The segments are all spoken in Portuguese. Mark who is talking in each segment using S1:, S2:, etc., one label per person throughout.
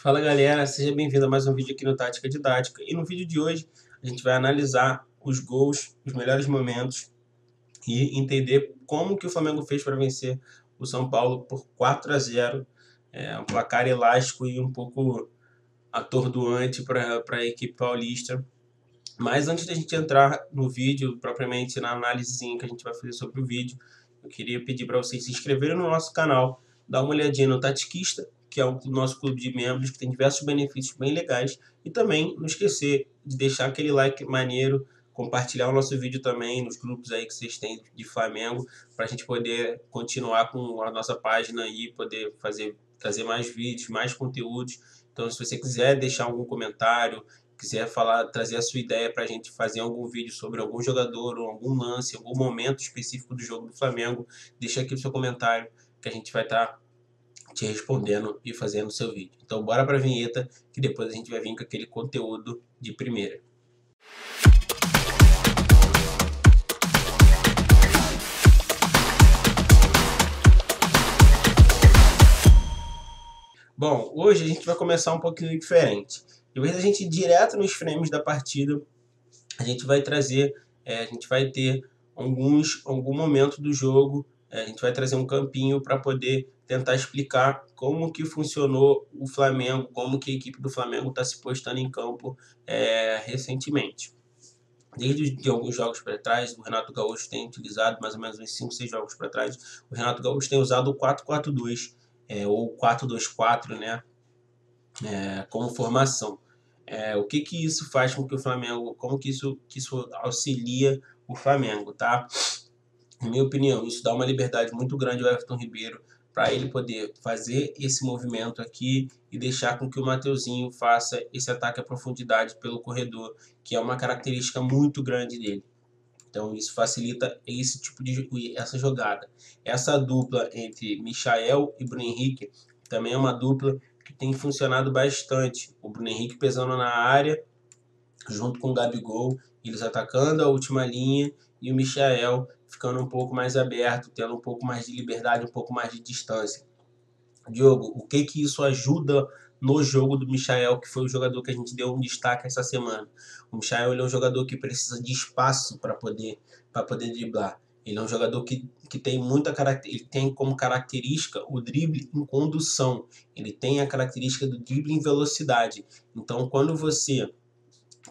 S1: Fala galera, seja bem-vindo a mais um vídeo aqui no Tática Didática. E no vídeo de hoje a gente vai analisar os gols, os melhores momentos e entender como que o Flamengo fez para vencer o São Paulo por 4-0. Um placar elástico e um pouco atordoante para a equipe paulista. Mas antes da gente entrar no vídeo, propriamente na análisezinha que a gente vai fazer sobre o vídeo, eu queria pedir para vocês se inscreverem no nosso canal, dar uma olhadinha no Tatiquista, que é o nosso clube de membros, que tem diversos benefícios bem legais, e também não esquecer de deixar aquele like maneiro, compartilhar o nosso vídeo também nos grupos aí que vocês têm de Flamengo, para a gente poder continuar com a nossa página e poder trazer mais vídeos, mais conteúdos. Então, se você quiser deixar algum comentário, quiser trazer a sua ideia para a gente fazer algum vídeo sobre algum jogador ou algum lance, algum momento específico do jogo do Flamengo, deixa aqui o seu comentário que a gente vai estar te respondendo e fazendo o seu vídeo. Então bora para a vinheta que depois a gente vai vir com aquele conteúdo de primeira. Bom, hoje a gente vai começar um pouquinho diferente. Em vez da gente ir direto nos frames da partida, a gente vai trazer, a gente vai ter algum momento do jogo, a gente vai trazer um campinho para poder tentar explicar como que funcionou o Flamengo, como que a equipe do Flamengo está se postando em campo recentemente. Desde alguns jogos para trás, o Renato Gaúcho tem utilizado, mais ou menos uns 5, 6 jogos para trás, o Renato Gaúcho tem usado o 4-4-2, ou 4-2-4, né, como formação. O que isso faz com que o Flamengo, como que isso auxilia o Flamengo, tá? Na minha opinião, isso dá uma liberdade muito grande ao Everton Ribeiro para ele poder fazer esse movimento aqui e deixar com que o Mateuzinho faça esse ataque à profundidade pelo corredor, que é uma característica muito grande dele. Então isso facilita essa jogada. Essa dupla entre Michael e Bruno Henrique também é uma dupla que tem funcionado bastante. O Bruno Henrique pesando na área, junto com o Gabigol, eles atacando a última linha e o Michael ficando um pouco mais aberto, tendo um pouco mais de liberdade, um pouco mais de distância. Diogo, o que isso ajuda no jogo do Michael, que foi o jogador que a gente deu um destaque essa semana? O Michael ele é um jogador que precisa de espaço para poder driblar. Ele é um jogador que tem ele tem como característica o drible em condução. Ele tem a característica do drible em velocidade. Então, quando você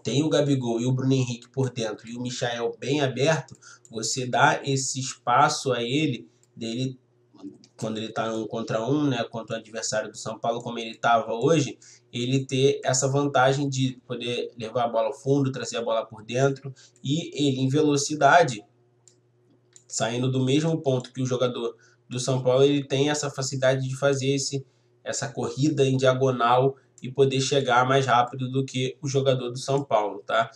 S1: tem o Gabigol e o Bruno Henrique por dentro e o Michael bem aberto, você dá esse espaço a ele, dele, quando ele está 1 contra 1, né, contra o adversário do São Paulo, como ele estava hoje, ele ter essa vantagem de poder levar a bola ao fundo, trazer a bola por dentro, e ele em velocidade, saindo do mesmo ponto que o jogador do São Paulo, ele tem essa facilidade de fazer essa corrida em diagonal e poder chegar mais rápido do que o jogador do São Paulo, tá?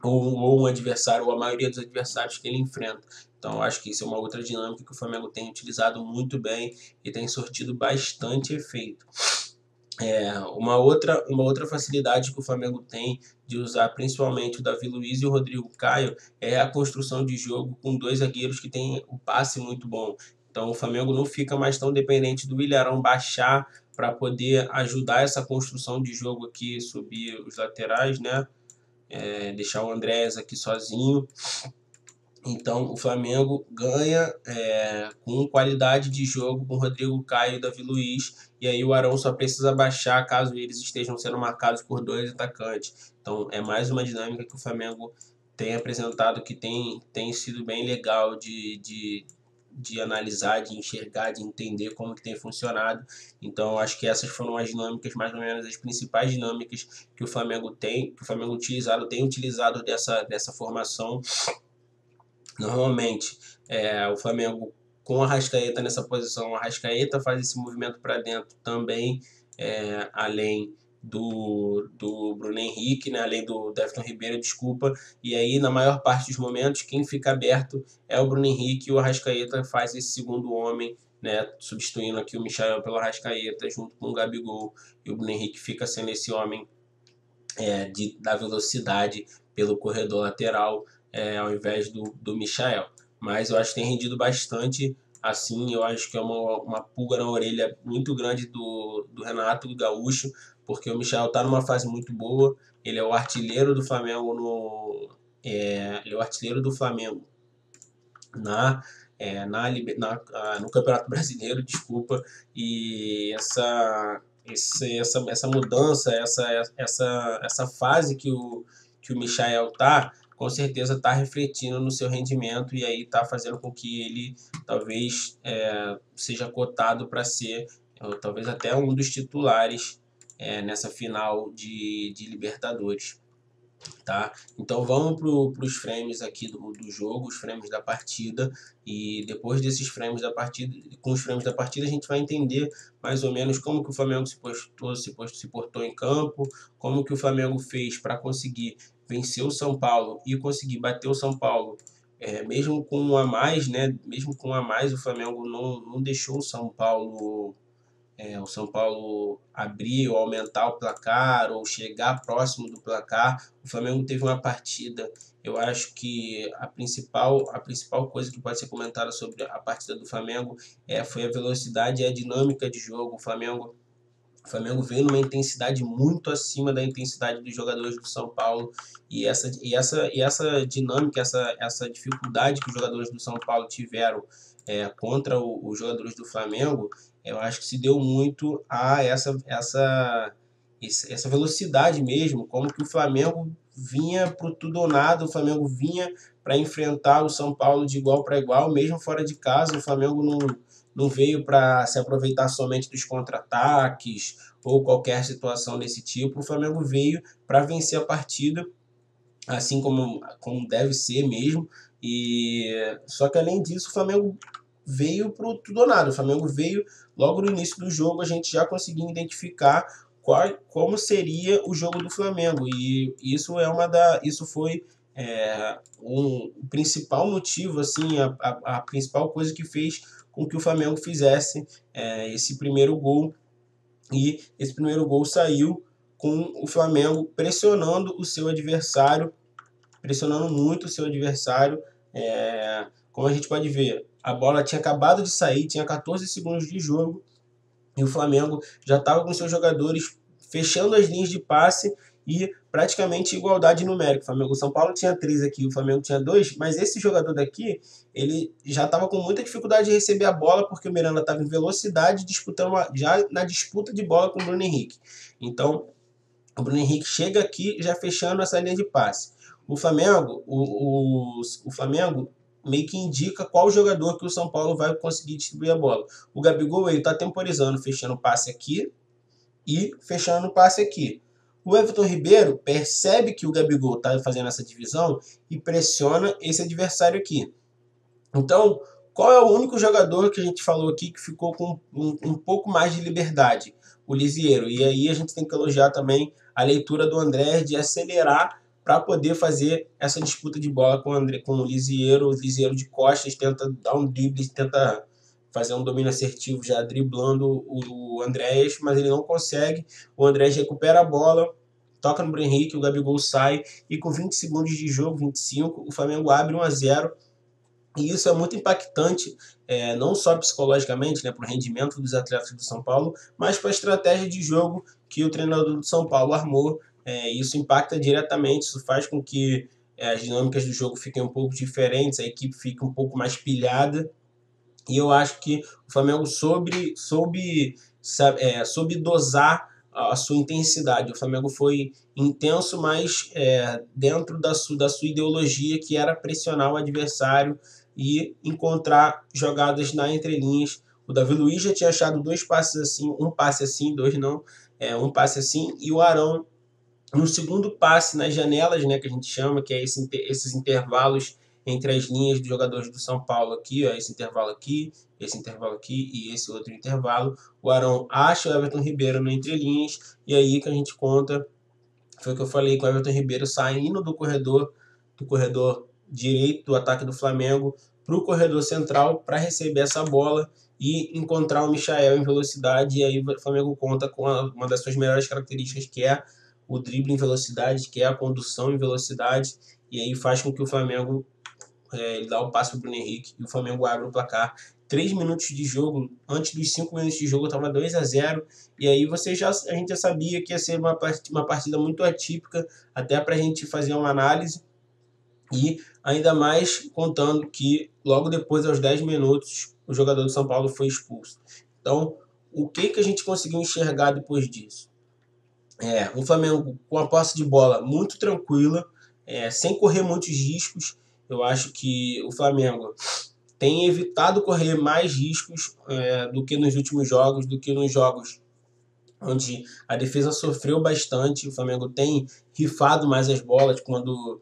S1: Ou um adversário, ou a maioria dos adversários que ele enfrenta. Então, eu acho que isso é uma outra dinâmica que o Flamengo tem utilizado muito bem e tem sortido bastante efeito. Uma outra facilidade que o Flamengo tem de usar principalmente o Davi Luiz e o Rodrigo Caio é a construção de jogo com dois zagueiros que têm o passe muito bom. Então o Flamengo não fica mais tão dependente do Ilharão baixar para poder ajudar essa construção de jogo aqui, subir os laterais, né? Deixar o Andrés aqui sozinho. Então o Flamengo ganha com qualidade de jogo com Rodrigo Caio e Davi Luiz, e aí o Arão só precisa baixar caso eles estejam sendo marcados por dois atacantes. Então é mais uma dinâmica que o Flamengo tem apresentado, que tem sido bem legal de analisar, de enxergar, de entender como que tem funcionado. Então acho que essas foram as dinâmicas, mais ou menos as principais dinâmicas que o Flamengo tem utilizado dessa formação. Normalmente, o Flamengo com a Arrascaeta nessa posição, a Arrascaeta faz esse movimento para dentro também, além do Bruno Henrique, né, além do Everton Ribeiro, desculpa, e aí na maior parte dos momentos quem fica aberto é o Bruno Henrique e o Arrascaeta faz esse segundo homem, né, substituindo aqui o Michael pelo Arrascaeta junto com o Gabigol, e o Bruno Henrique fica sendo esse homem da velocidade pelo corredor lateral, ao invés do Michael. Mas eu acho que tem rendido bastante assim. Eu acho que é uma pulga na orelha muito grande do Renato Gaúcho, porque o Michael está numa fase muito boa. Ele é o artilheiro do Flamengo ele é o artilheiro do Flamengo na, no Campeonato Brasileiro, desculpa, e essa mudança, essa fase que o Michael tá, com certeza está refletindo no seu rendimento e aí está fazendo com que ele talvez seja cotado para ser talvez até um dos titulares nessa final de Libertadores. Tá? Então vamos para os frames aqui do jogo, os frames da partida, e depois desses frames da partida, com os frames da partida, a gente vai entender mais ou menos como que o Flamengo se portou em campo, como que o Flamengo fez para conseguir vencer o São Paulo e conseguir bater o São Paulo. Mesmo com um a mais, né? Mesmo com um a mais, o Flamengo não deixou o São Paulo abrir ou aumentar o placar ou chegar próximo do placar. O Flamengo teve uma partida, eu acho que a principal coisa que pode ser comentada sobre a partida do Flamengo foi a velocidade e a dinâmica de jogo. O Flamengo veio numa intensidade muito acima da intensidade dos jogadores do São Paulo, e essa dinâmica, essa dificuldade que os jogadores do São Paulo tiveram contra os jogadores do Flamengo, eu acho que se deu muito a essa velocidade mesmo, como que o Flamengo vinha pro tudo ou nada, o Flamengo vinha para enfrentar o São Paulo de igual para igual, mesmo fora de casa. O Flamengo não veio para se aproveitar somente dos contra-ataques ou qualquer situação desse tipo. O Flamengo veio para vencer a partida, assim como deve ser mesmo. E só que além disso, o Flamengo veio pro tudo ou nada. O Flamengo veio logo no início do jogo, a gente já conseguiu identificar como seria o jogo do Flamengo, e isso foi o principal motivo, assim, a principal coisa que fez com que o Flamengo fizesse esse primeiro gol. E esse primeiro gol saiu com o Flamengo pressionando o seu adversário, pressionando muito o seu adversário. Como a gente pode ver, a bola tinha acabado de sair, tinha 14 segundos de jogo, e o Flamengo já estava com seus jogadores fechando as linhas de passe e praticamente igualdade numérica. O São Paulo tinha 3 aqui, o Flamengo tinha 2, mas esse jogador daqui, ele já estava com muita dificuldade de receber a bola, porque o Miranda estava em velocidade, já na disputa de bola com o Bruno Henrique. Então, o Bruno Henrique chega aqui já fechando essa linha de passe. O Flamengo, o Flamengo meio que indica qual jogador que o São Paulo vai conseguir distribuir a bola. O Gabigol, ele está temporizando, fechando o passe aqui e fechando o passe aqui. O Everton Ribeiro percebe que o Gabigol está fazendo essa divisão e pressiona esse adversário aqui. Então, qual é o único jogador que a gente falou aqui que ficou com um pouco mais de liberdade? O Lisieiro. E aí a gente tem que elogiar também a leitura do André de acelerar para poder fazer essa disputa de bola com o Lisieiro. O Lisieiro de costas tenta dar um drible, tenta fazer um domínio assertivo já driblando o Andrés, mas ele não consegue. O Andrés recupera a bola, toca no Bruno Henrique, o Gabigol sai, e com 20 segundos de jogo, 25, o Flamengo abre 1-0. E isso é muito impactante, não só psicologicamente, né, para o rendimento dos atletas do São Paulo, mas para a estratégia de jogo que o treinador do São Paulo armou. Isso impacta diretamente, isso faz com que as dinâmicas do jogo fiquem um pouco diferentes, a equipe fique um pouco mais pilhada. E eu acho que o Flamengo soube dosar a sua intensidade. O Flamengo foi intenso, mas dentro da sua ideologia, que era pressionar o adversário e encontrar jogadas na entrelinhas. O Davi Luiz já tinha achado 2 passes assim, um passe assim, 2 não, um passe assim, e o Arão no segundo passe nas janelas, né, que a gente chama, que é esses intervalos entre as linhas dos jogadores do São Paulo aqui, ó, esse intervalo aqui e esse outro intervalo. O Arão acha o Everton Ribeiro no entrelinhas, e aí que a gente conta, foi o que eu falei, com o Everton Ribeiro saindo do corredor direito do ataque do Flamengo para o corredor central para receber essa bola e encontrar o Michael em velocidade. E aí o Flamengo conta com uma das suas melhores características, que é o drible em velocidade, que é a condução em velocidade, e aí faz com que o Flamengo ele dá o passe para o Bruno Henrique e o Flamengo abre o placar 3 minutos de jogo, antes dos 5 minutos de jogo estava 2-0, e aí a gente já sabia que ia ser uma partida muito atípica, até para a gente fazer uma análise, e ainda mais contando que logo depois, aos 10 minutos, o jogador do São Paulo foi expulso. Então, o que a gente conseguiu enxergar depois disso? O Flamengo com a posse de bola muito tranquila, sem correr muitos riscos. Eu acho que o Flamengo tem evitado correr mais riscos do que nos últimos jogos, do que nos jogos onde a defesa sofreu bastante. O Flamengo tem rifado mais as bolas quando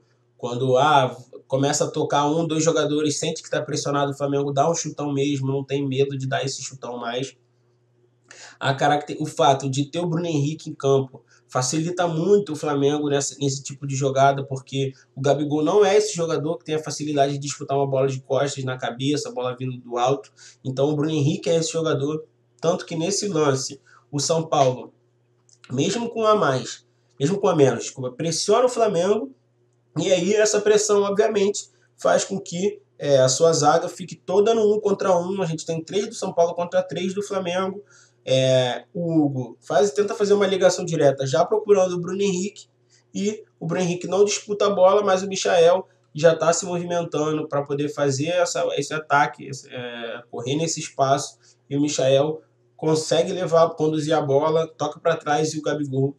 S1: começa a tocar 2 jogadores, sente que está pressionado, o Flamengo dá um chutão mesmo, não tem medo de dar esse chutão mais. O fato de ter o Bruno Henrique em campo facilita muito o Flamengo nesse tipo de jogada, porque o Gabigol não é esse jogador que tem a facilidade de disputar uma bola de costas na cabeça, a bola vindo do alto. Então o Bruno Henrique é esse jogador, tanto que nesse lance o São Paulo, mesmo com a menos, desculpa, pressiona o Flamengo, e aí essa pressão obviamente faz com que a sua zaga fique toda no 1 contra 1. A gente tem 3 do São Paulo contra 3 do Flamengo. O Hugo tenta fazer uma ligação direta já procurando o Bruno Henrique, e o Bruno Henrique não disputa a bola, mas o Michael já está se movimentando para poder fazer esse ataque, correr nesse espaço, e o Michael consegue conduzir a bola, toca para trás e o Gabigol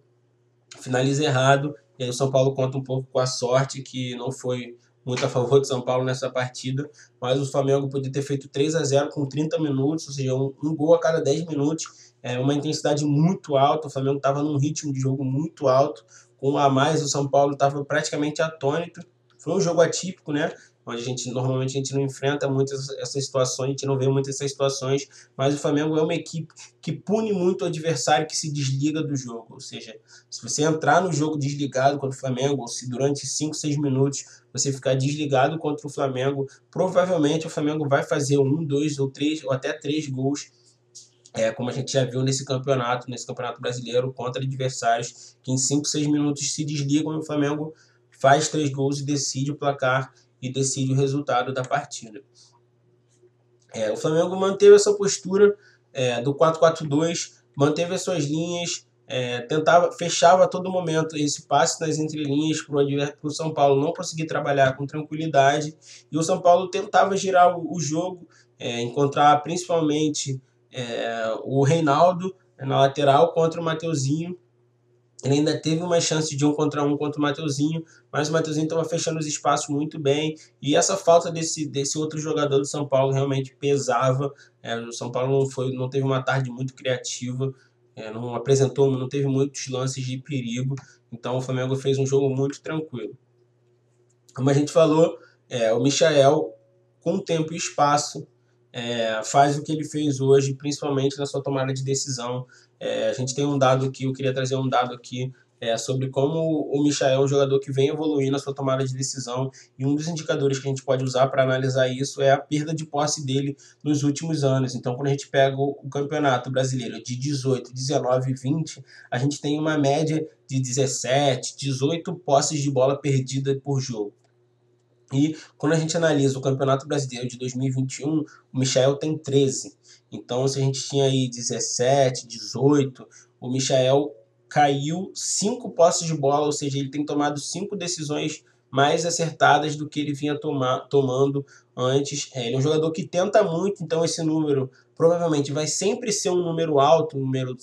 S1: finaliza errado. E aí o São Paulo conta um pouco com a sorte, que não foi muito a favor do São Paulo nessa partida, mas o Flamengo podia ter feito 3-0 com 30 minutos, ou seja, um gol a cada 10 minutos, uma intensidade muito alta. O Flamengo estava num ritmo de jogo muito alto, com a mais o São Paulo estava praticamente atônito. Foi um jogo atípico, né? Onde normalmente a gente não enfrenta muitas essas situações, a gente não vê muitas essas situações, mas o Flamengo é uma equipe que pune muito o adversário que se desliga do jogo. Ou seja, se você entrar no jogo desligado contra o Flamengo, ou se durante 5, 6 minutos você ficar desligado contra o Flamengo, provavelmente o Flamengo vai fazer 1, 2 ou 3 ou até 3 gols, como a gente já viu nesse campeonato brasileiro, contra adversários que em 5, 6 minutos se desligam, e o Flamengo faz 3 gols e decide o placar e decide o resultado da partida. O Flamengo manteve essa postura do 4-4-2, manteve as suas linhas, fechava a todo momento esse passe nas entrelinhas para o São Paulo não conseguir trabalhar com tranquilidade, e o São Paulo tentava girar o jogo, encontrar principalmente o Reinaldo na lateral contra o Mateuzinho. Ele ainda teve uma chance de 1 contra 1 contra o Mateuzinho, mas o Mateuzinho estava fechando os espaços muito bem, e essa falta desse outro jogador do São Paulo realmente pesava. O São Paulo não teve uma tarde muito criativa, não teve muitos lances de perigo, então o Flamengo fez um jogo muito tranquilo. Como a gente falou, o Michael, com tempo e espaço, faz o que ele fez hoje, principalmente na sua tomada de decisão. A gente tem um dado aqui, eu queria trazer um dado aqui sobre como o Michael é um jogador que vem evoluindo na sua tomada de decisão, e um dos indicadores que a gente pode usar para analisar isso é a perda de posse dele nos últimos anos. Então, quando a gente pega o Campeonato Brasileiro de 18, 19 e 20, a gente tem uma média de 17, 18 posses de bola perdida por jogo. E quando a gente analisa o Campeonato Brasileiro de 2021, o Michael tem 13. Então, se a gente tinha aí 17, 18, o Michael caiu 5 posses de bola, ou seja, ele tem tomado 5 decisões mais acertadas do que ele vinha tomando antes. Ele é um jogador que tenta muito, então esse número provavelmente vai sempre ser um número alto, um número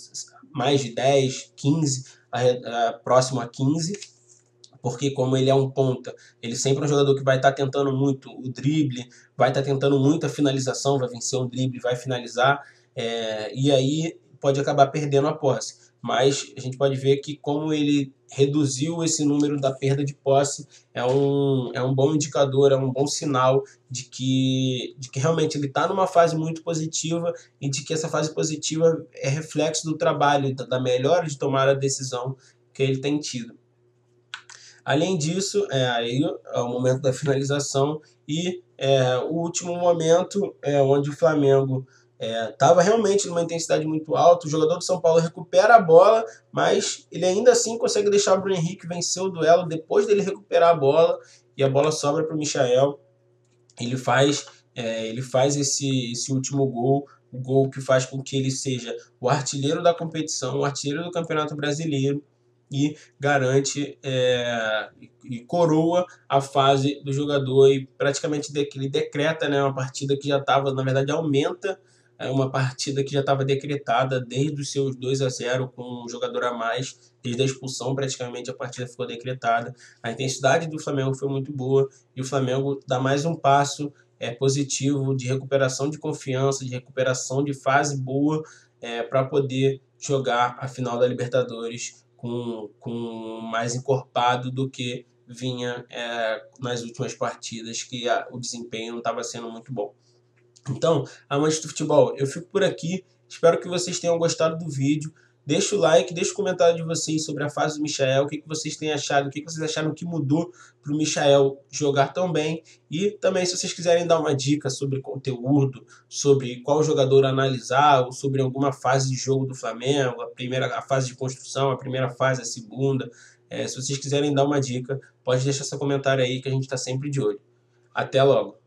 S1: mais de 10, 15, próximo a 15. Porque como ele é um ponta, ele sempre é um jogador que vai estar tentando muito o drible, vai estar tentando muito a finalização, vai vencer um drible, vai finalizar, e aí pode acabar perdendo a posse. Mas a gente pode ver que como ele reduziu esse número da perda de posse, é um bom indicador, é um bom sinal de que realmente ele está numa fase muito positiva, e de que essa fase positiva é reflexo do trabalho, da melhora de tomar a decisão que ele tem tido. Além disso, aí é o momento da finalização, e o último momento onde o Flamengo estava realmente numa intensidade muito alta. O jogador do São Paulo recupera a bola, mas ele ainda assim consegue deixar o Bruno Henrique vencer o duelo depois dele recuperar a bola, e a bola sobra para o Michael. Ele faz ele faz esse último gol, o gol que faz com que ele seja o artilheiro da competição, o artilheiro do Campeonato Brasileiro, e garante e coroa a fase do jogador, e praticamente ele decreta, né, uma partida que já estava, na verdade, aumenta uma partida que já estava decretada desde os seus 2-0 com um jogador a mais, desde a expulsão praticamente a partida ficou decretada. A intensidade do Flamengo foi muito boa e o Flamengo dá mais um passo positivo de recuperação de confiança, de recuperação de fase boa para poder jogar a final da Libertadores com mais encorpado do que vinha nas últimas partidas, que o desempenho não estava sendo muito bom. Então, amantes do futebol, eu fico por aqui. Espero que vocês tenham gostado do vídeo. Deixa o like, deixa o comentário de vocês sobre a fase do Michael, o que vocês têm achado, o que vocês acharam que mudou para o Michael jogar tão bem. E também, se vocês quiserem dar uma dica sobre conteúdo, sobre qual jogador analisar, ou sobre alguma fase de jogo do Flamengo, a fase de construção, a primeira fase, a segunda, se vocês quiserem dar uma dica, pode deixar seu comentário aí que a gente está sempre de olho. Até logo!